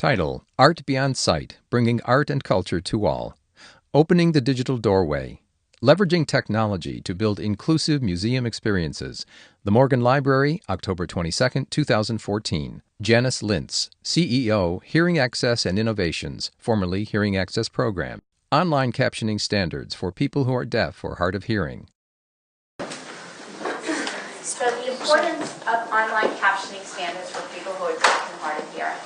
Title: Art Beyond Sight, Bringing Art and Culture to All. Opening the Digital Doorway. Leveraging Technology to Build Inclusive Museum Experiences. The Morgan Library, October 22, 2014. Janice Lintz, CEO, Hearing Access and Innovations, formerly Hearing Access Program. Online Captioning Standards for People who are deaf or hard of hearing. So the importance of online captioning standards for people who are deaf and hard of hearing.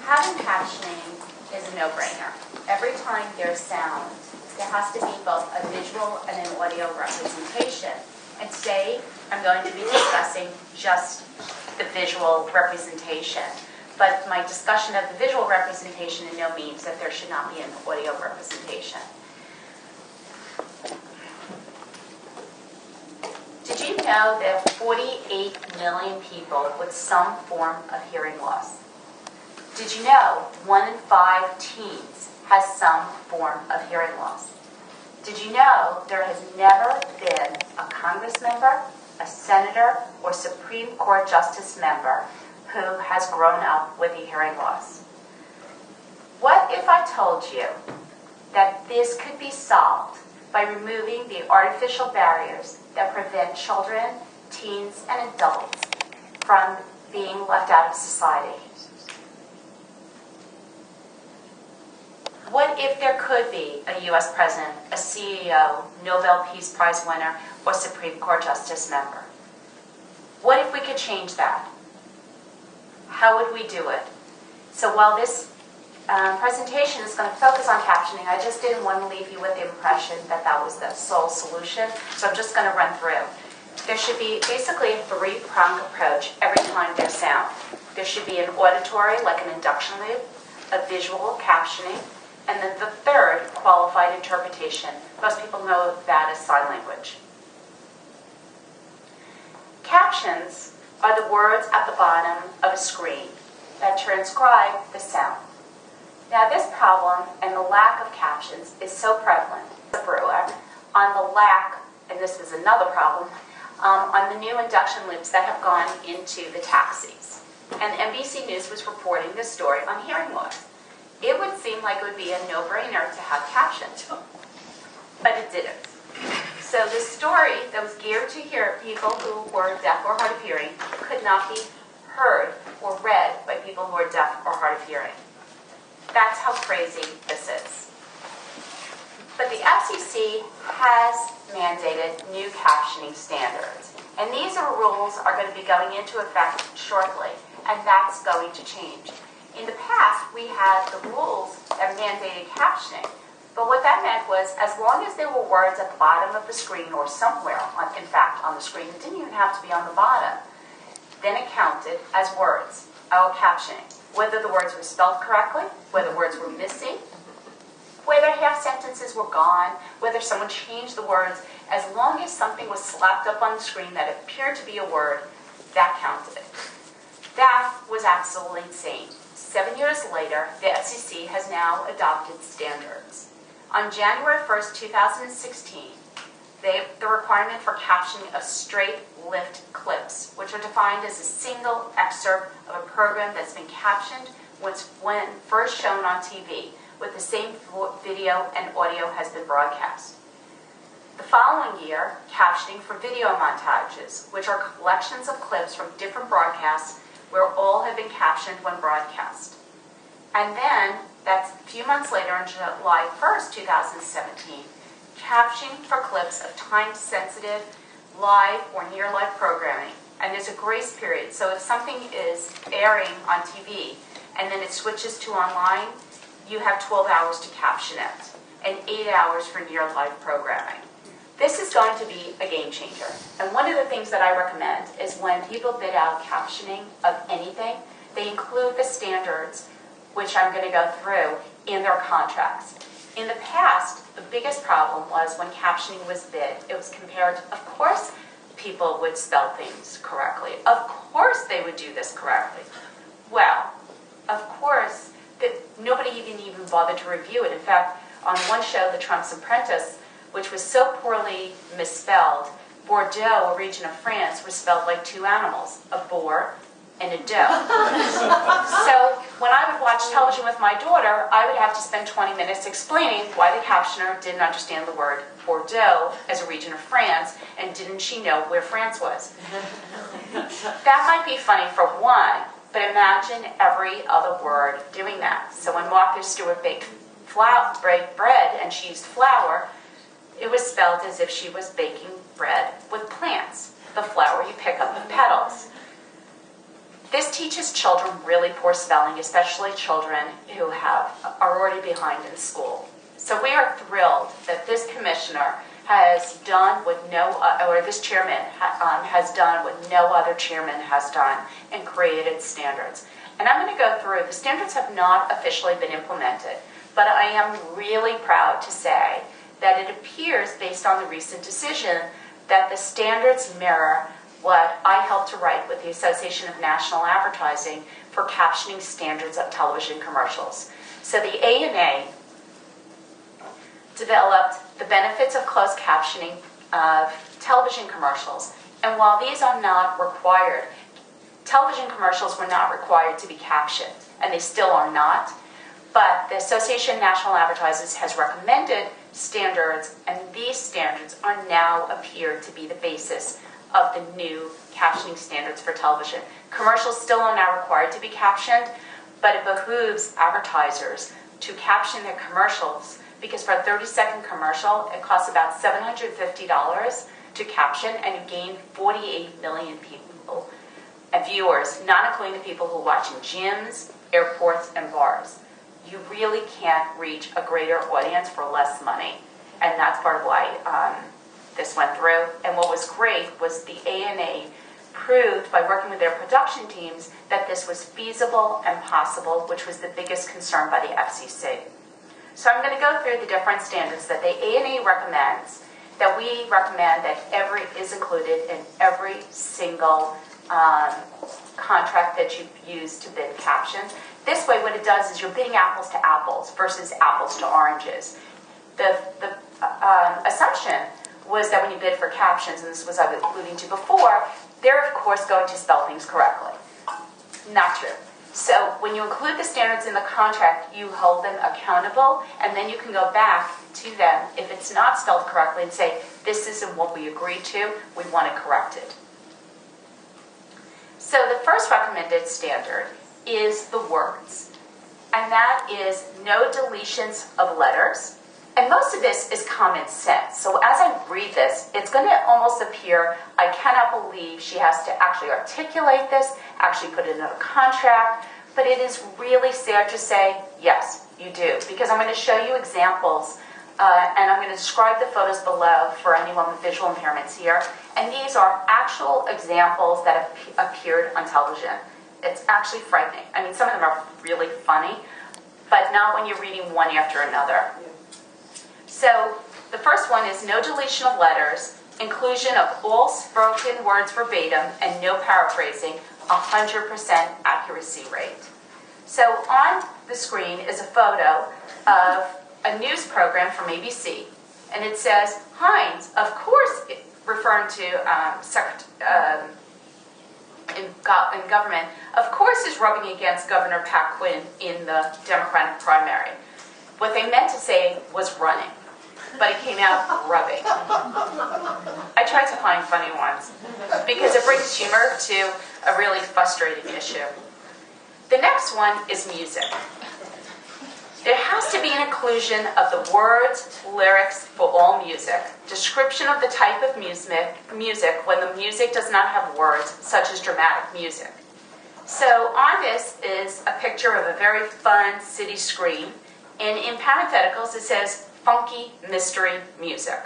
Having captioning is a no-brainer. Every time there's sound, there has to be both a visual and an audio representation. And today, I'm going to be discussing just the visual representation. But my discussion of the visual representation in no means that there should not be an audio representation. Did you know there are 48 million people with some form of hearing loss? Did you know 1 in 5 teens has some form of hearing loss? Did you know there has never been a Congress member, a senator, or Supreme Court justice member who has grown up with a hearing loss? What if I told you that this could be solved by removing the artificial barriers that prevent children, teens, and adults from being left out of society? What if there could be a U.S. president, a CEO, Nobel Peace Prize winner, or Supreme Court justice member? What if we could change that? How would we do it? So while this presentation is going to focus on captioning, I just didn't want to leave you with the impression that that was the sole solution, so I'm just going to run through. There should be basically a three-pronged approach every time there's sound. There should be an auditory, like an induction loop, a visual captioning, and then the third, qualified interpretation. Most people know that as sign language. Captions are the words at the bottom of a screen that transcribe the sound. Now this problem and the lack of captions is so prevalent. Brewer, on the lack, and this is another problem, on the new induction loops that have gone into the taxis. And NBC News was reporting this story on hearing loss. It would seem like it would be a no-brainer to have captions, but it didn't. So the story that was geared to people who were deaf or hard of hearing could not be heard or read by people who are deaf or hard of hearing. That's how crazy this is. But the FCC has mandated new captioning standards, and these rules are going to be going into effect shortly, and that's going to change. In the past, we had the rules that mandated captioning, but what that meant was as long as there were words at the bottom of the screen or somewhere, in fact, on the screen, it didn't even have to be on the bottom, then it counted as words, captioning. Whether the words were spelled correctly, whether words were missing, whether half sentences were gone, whether someone changed the words, as long as something was slapped up on the screen that appeared to be a word, that counted. That was absolutely insane. 7 years later, the FCC has now adopted standards. On January 1st, 2016, the requirement for captioning of straight lift clips, which are defined as a single excerpt of a program that's been captioned when first shown on TV, with the same video and audio has been broadcast. The following year, captioning for video montages, which are collections of clips from different broadcasts where all have been captioned when broadcast. And then, that's a few months later, on July 1st, 2017, captioning for clips of time-sensitive, live or near-live programming. And there's a grace period, so if something is airing on TV and then it switches to online, you have 12 hours to caption it, and 8 hours for near-live programming. This is going to be a game changer. And one of the things that I recommend is when people bid out captioning of anything, they include the standards, which I'm going to go through, in their contracts. In the past, the biggest problem was when captioning was bid, it was compared, of course people would spell things correctly. Of course they would do this correctly. Well, of course, nobody even bothered to review it. In fact, on one show, The Trump's Apprentice, which was so poorly misspelled, Bordeaux, a region of France, was spelled like two animals, a boar and a doe. So when I would watch watch television with my daughter, I would have to spend 20 minutes explaining why the captioner didn't understand the word Bordeaux as a region of France, and didn't she know where France was. That might be funny for one, but imagine every other word doing that. So when Martha Stewart baked bread and she used flour, it was spelled as if she was baking bread with plants, the flour you pick up in petals. This teaches children really poor spelling, especially children who are already behind in school. So we are thrilled that this commissioner has done what this chairman has done what no other chairman has done and created standards. And I'm going to go through, the standards have not officially been implemented, but I am really proud to say that it appears, based on the recent decision, that the standards mirror what I helped to write with the Association of National Advertising for captioning standards of television commercials. So the ANA developed the benefits of closed captioning of television commercials. And while these are not required, television commercials were not required to be captioned, and they still are not. But the Association of National Advertisers has recommended standards, and these standards are now appear to be the basis of the new captioning standards for television. Commercials still are not required to be captioned, but it behooves advertisers to caption their commercials, because for a 30-second commercial, it costs about $750 to caption, and you gain 48 million people and viewers, not including the people who watch in gyms, airports, and bars. You really can't reach a greater audience for less money, and that's part of why this went through. And what was great was the ANA proved by working with their production teams that this was feasible and possible, which was the biggest concern by the FCC. So I'm going to go through the different standards that the ANA recommends, that we recommend that is included in every single contract that you use to bid captions. This way, what it does is you're bidding apples to apples versus apples to oranges. The assumption was that when you bid for captions, and this was I was alluding to before, they're of course going to spell things correctly. Not true. So when you include the standards in the contract, you hold them accountable, and then you can go back to them if it's not spelled correctly and say, this isn't what we agreed to, we want it corrected. So the first recommended standard is the words, and that is no deletions of letters. And most of this is common sense. So as I read this, it's going to almost appear, I cannot believe she has to actually articulate this, actually put it in a contract, but it is really fair to say, yes, you do. Because I'm going to show you examples, and I'm going to describe the photos below for anyone with visual impairments here. And these are actual examples that have appeared on television. It's actually frightening. I mean, some of them are really funny, but not when you're reading one after another. So the first one is no deletion of letters, inclusion of all spoken words verbatim, and no paraphrasing, 100% accuracy rate. So on the screen is a photo of a news program from ABC, and it says, Hines, of course, referring to in government, of course is rubbing against Governor Pat Quinn in the Democratic primary. What they meant to say was running, but it came out rubbing. I tried to find funny ones because it brings humor to a really frustrating issue. The next one is music. There has to be an inclusion of the words, lyrics for all music, description of the type of music when the music does not have words, such as dramatic music. So on this is a picture of a very fun city screen, and in parentheticals it says, funky mystery music.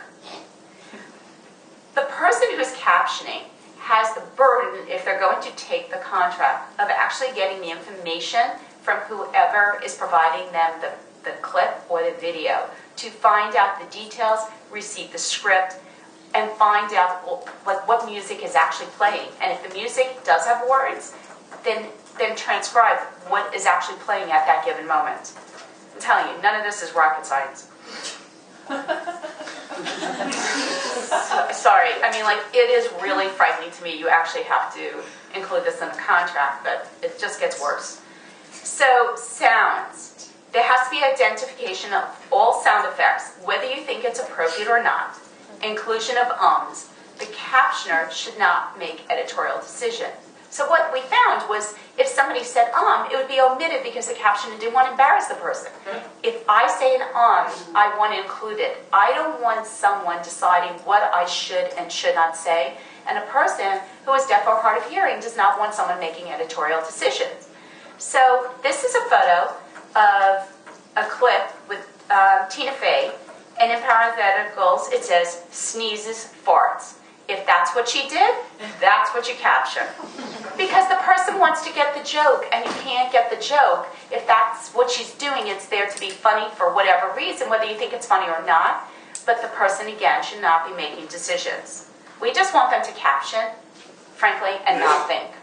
The person who is captioning has the burden, if they're going to take the contract, of actually getting the information from whoever is providing them the clip or the video to find out the details, receive the script, and find out what music is actually playing. And if the music does have words, then transcribe what is actually playing at that given moment. I'm telling you, none of this is rocket science. Sorry, I mean, like, it is really frightening to me. You actually have to include this in the contract, but it just gets worse. So, sound. the identification of all sound effects, whether you think it's appropriate or not, inclusion of ums, the captioner should not make editorial decisions. So what we found was if somebody said it would be omitted because the captioner didn't want to embarrass the person. If I say an I want to include it. I don't want someone deciding what I should and should not say. And a person who is deaf or hard of hearing does not want someone making editorial decisions. So this is a photo of a clip with Tina Fey, and in parentheticals it says, sneezes, farts. If that's what she did, that's what you capture. Because the person wants to get the joke, and you can't get the joke. If that's what she's doing, it's there to be funny for whatever reason, whether you think it's funny or not. But the person, again, should not be making decisions. We just want them to caption, frankly, and not think.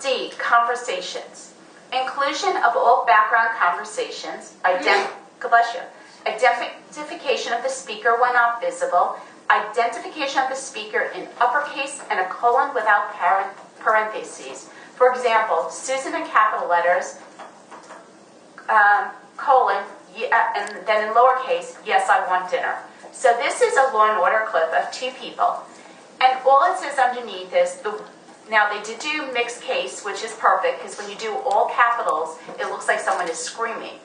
D, conversations. Inclusion of all background conversations, identification of the speaker when not visible, identification of the speaker in uppercase and a colon without parentheses. For example, Susan in capital letters, colon, and then in lowercase, yes, I want dinner. So this is a Law and Order clip of two people. And all it says underneath is, now they did do mixed case, which is perfect, because when you do all capitals, it looks like someone is screaming.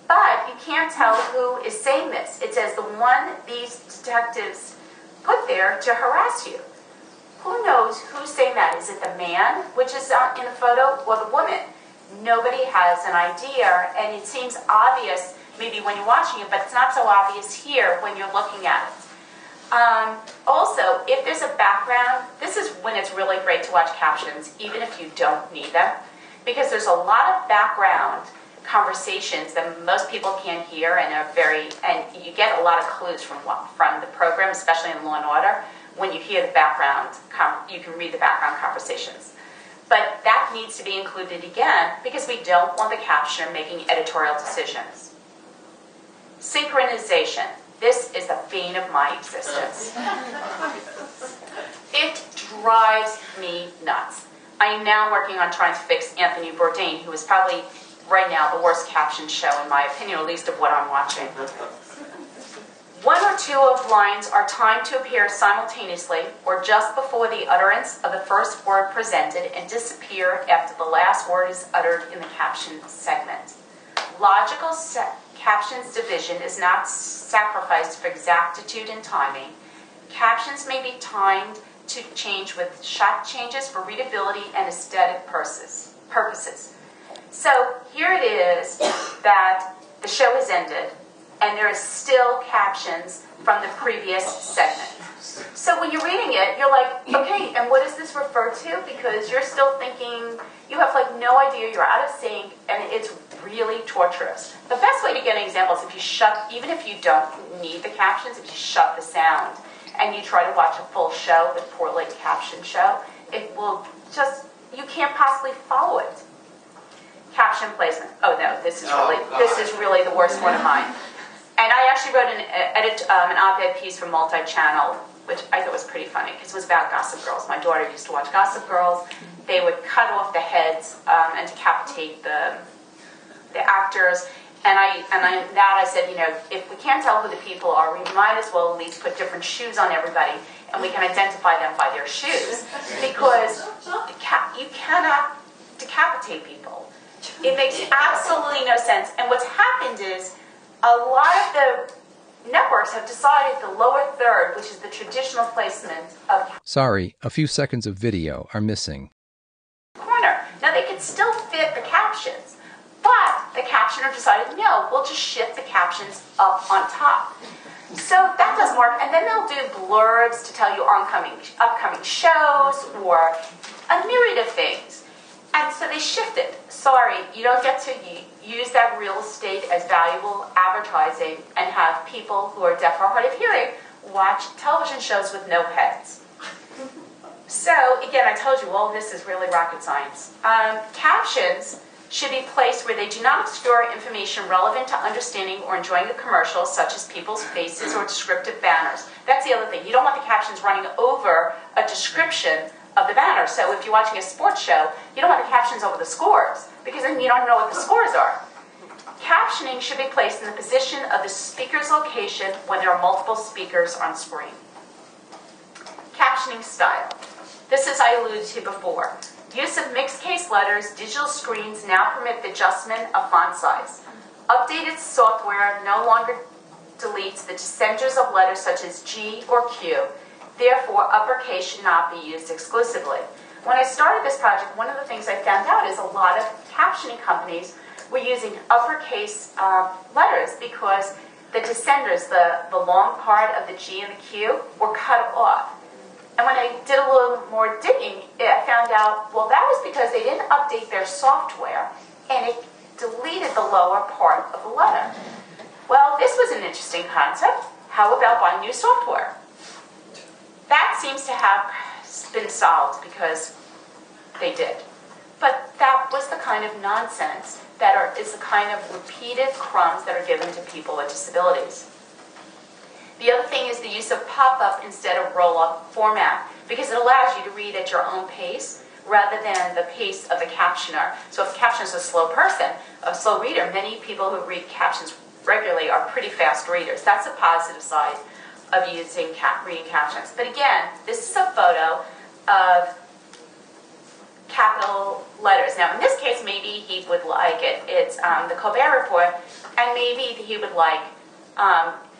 But you can't tell who is saying this. It says the one these detectives put there to harass you. Who knows who's saying that? Is it the man, which is in the photo, or the woman? Nobody has an idea, and it seems obvious maybe when you're watching it, but it's not so obvious here when you're looking at it. Also, if there's a background, this is when it's really great to watch captions, even if you don't need them, because there's a lot of background conversations that most people can't hear and you get a lot of clues from the program, especially in Law and Order. When you hear the background, you can read the background conversations. But that needs to be included again because we don't want the captioner making editorial decisions. Synchronization. This is the bane of my existence. It drives me nuts. I am now working on trying to fix Anthony Bourdain, who is probably right now the worst captioned show in my opinion, at least of what I'm watching. One or two of lines are timed to appear simultaneously or just before the utterance of the first word presented and disappear after the last word is uttered in the caption segment. Logical captions division is not sacrificed for exactitude and timing. Captions may be timed to change with shot changes for readability and aesthetic purposes. So here it is that the show has ended and there is still captions from the previous segment. So when you're reading it, you're like, okay, and what does this refer to? Because you're still thinking, you have like no idea, you're out of sync, and it's really torturous. The best way to get an example is if you even if you don't need the captions, if you shut the sound and you try to watch a full show, the poorly captioned show, it will just, you can't possibly follow it. Caption placement. Oh no, this is really the worst one of mine. And I actually wrote an op-ed piece for Multi-Channel, which I thought was pretty funny because it was about Gossip Girls. My daughter used to watch Gossip Girls. They would cut off the heads and decapitate the actors. And I said, you know, if we can't tell who the people are, we might as well at least put different shoes on everybody, and we can identify them by their shoes, because you cannot decapitate people. It makes absolutely no sense. And what's happened is a lot of the networks have decided the lower third, which is the traditional placement of... Sorry, a few seconds of video are missing. ...corner. Now, they could still fit the captions, but the captioner decided, no, we'll just shift the captions up on top. So that doesn't work. And then they'll do blurbs to tell you upcoming shows or a myriad of things. And so they shifted. Sorry, you don't get to use that real estate as valuable advertising and have people who are deaf or hard of hearing watch television shows with no heads. So, again, I told you all this is really rocket science. Captions should be placed where they do not obscure information relevant to understanding or enjoying the commercial, such as people's faces or descriptive banners. That's the other thing. You don't want the captions running over a description of the banner. So if you're watching a sports show, you don't want the captions over the scores, because then you don't know what the scores are. Captioning should be placed in the position of the speaker's location when there are multiple speakers on screen. Captioning style. This is I alluded to before. Use of mixed case letters, digital screens now permit the adjustment of font size. Updated software no longer deletes the descenders of letters such as G or Q. Therefore, uppercase should not be used exclusively. When I started this project, one of the things I found out is a lot of captioning companies were using uppercase letters because the descenders, the long part of the G and the Q, were cut off. And when I did a little more digging, I found out, well, that was because they didn't update their software, and it deleted the lower part of the letter. Well, this was an interesting concept. How about buying new software? That seems to have been solved because they did. But that was the kind of nonsense that is the kind of repeated crumbs that are given to people with disabilities. The other thing is the use of pop-up instead of roll-up format, because it allows you to read at your own pace rather than the pace of the captioner. So if the captioner is a slow person, a slow reader, many people who read captions regularly are pretty fast readers. That's a positive side of using reading captions. But again, this is a photo of capital letters. Now, in this case, maybe he would like it. It's the Colbert Report, and maybe he would like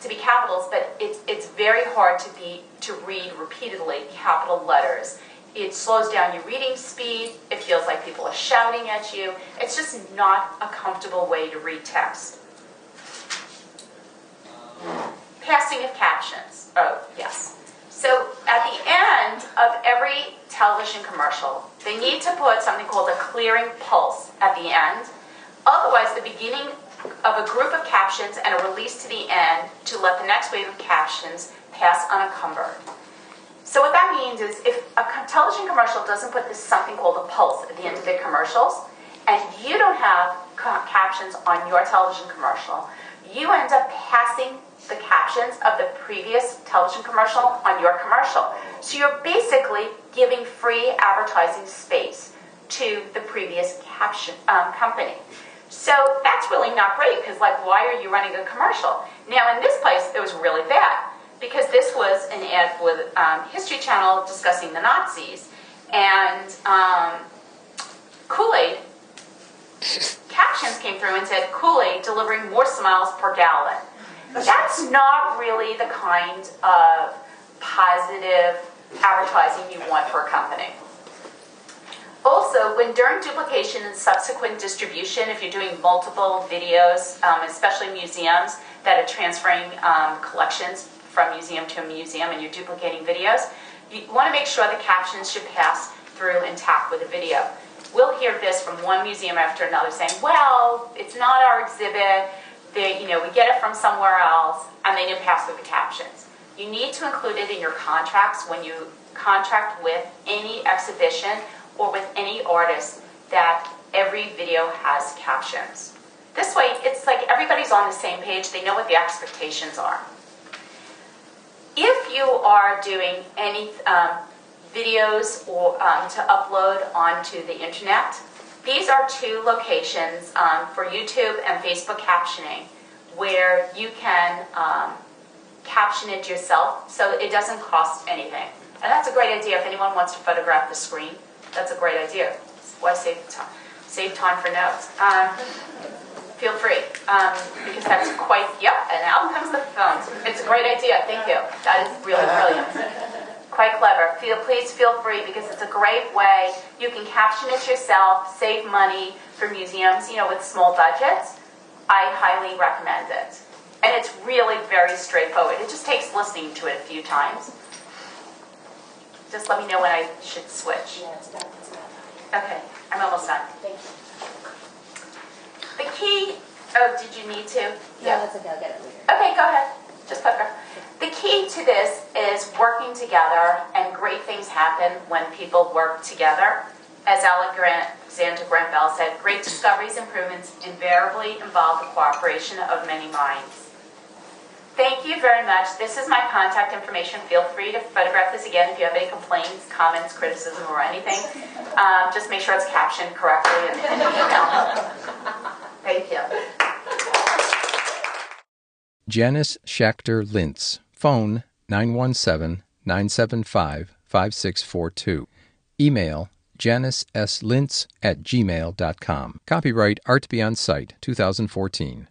to be capitals, but it's very hard to read repeatedly capital letters. It slows down your reading speed. It feels like people are shouting at you. It's just not a comfortable way to read text. Passing of captions. Oh, yes. So at the end of every television commercial, they need to put something called a clearing pulse at the end. Otherwise, the beginning of a group of captions and a release to the end to let the next wave of captions pass unencumbered. So what that means is if a television commercial doesn't put this something called a pulse at the end of the commercials, and you don't have captions on your television commercial, you end up passing the captions of the previous television commercial on your commercial. So you're basically giving free advertising space to the previous caption company. So that's really not great because, like, why are you running a commercial? Now, in this place, it was really bad because this was an ad with History Channel discussing the Nazis, and Kool-Aid captions came through and said, Kool-Aid delivering more smiles per gallon. That's not really the kind of positive advertising you want for a company. Also, when during duplication and subsequent distribution, if you're doing multiple videos, especially museums that are transferring collections from museum to museum and you're duplicating videos, you want to make sure the captions should pass through intact with the video. We'll hear this from one museum after another saying, well, it's not our exhibit, we get it from somewhere else, and they didn't pass through the captions. You need to include it in your contracts when you contract with any exhibition or with any artist that every video has captions. This way, it's like everybody's on the same page. They know what the expectations are. If you are doing any videos or to upload onto the internet, these are two locations for YouTube and Facebook captioning where you can caption it yourself so it doesn't cost anything. And that's a great idea if anyone wants to photograph the screen. That's a great idea. Why save time for notes? Feel free, because that's quite, and out comes the phones. It's a great idea, thank you. That is really brilliant. Quite clever. Please feel free, because it's a great way. You can caption it yourself, save money for museums, with small budgets. I highly recommend it. And it's really very straightforward. It just takes listening to it a few times. Just let me know when I should switch. Yeah, it's done. Okay, I'm almost done. Thank you. The key, did you need to? No, that's okay. I'll get it later. Okay, go ahead. Just put her. The key to this is working together, and great things happen when people work together. As Alexander Graham Bell said, great discoveries, improvements invariably involve the cooperation of many minds. Thank you very much. This is my contact information. Feel free to photograph this again if you have any complaints, comments, criticism, or anything. Just make sure it's captioned correctly and email. Thank you. Janice Schachter Lintz. Phone 917-975-5642. Email janicesslintz@gmail.com. Copyright Art Beyond Sight, 2014.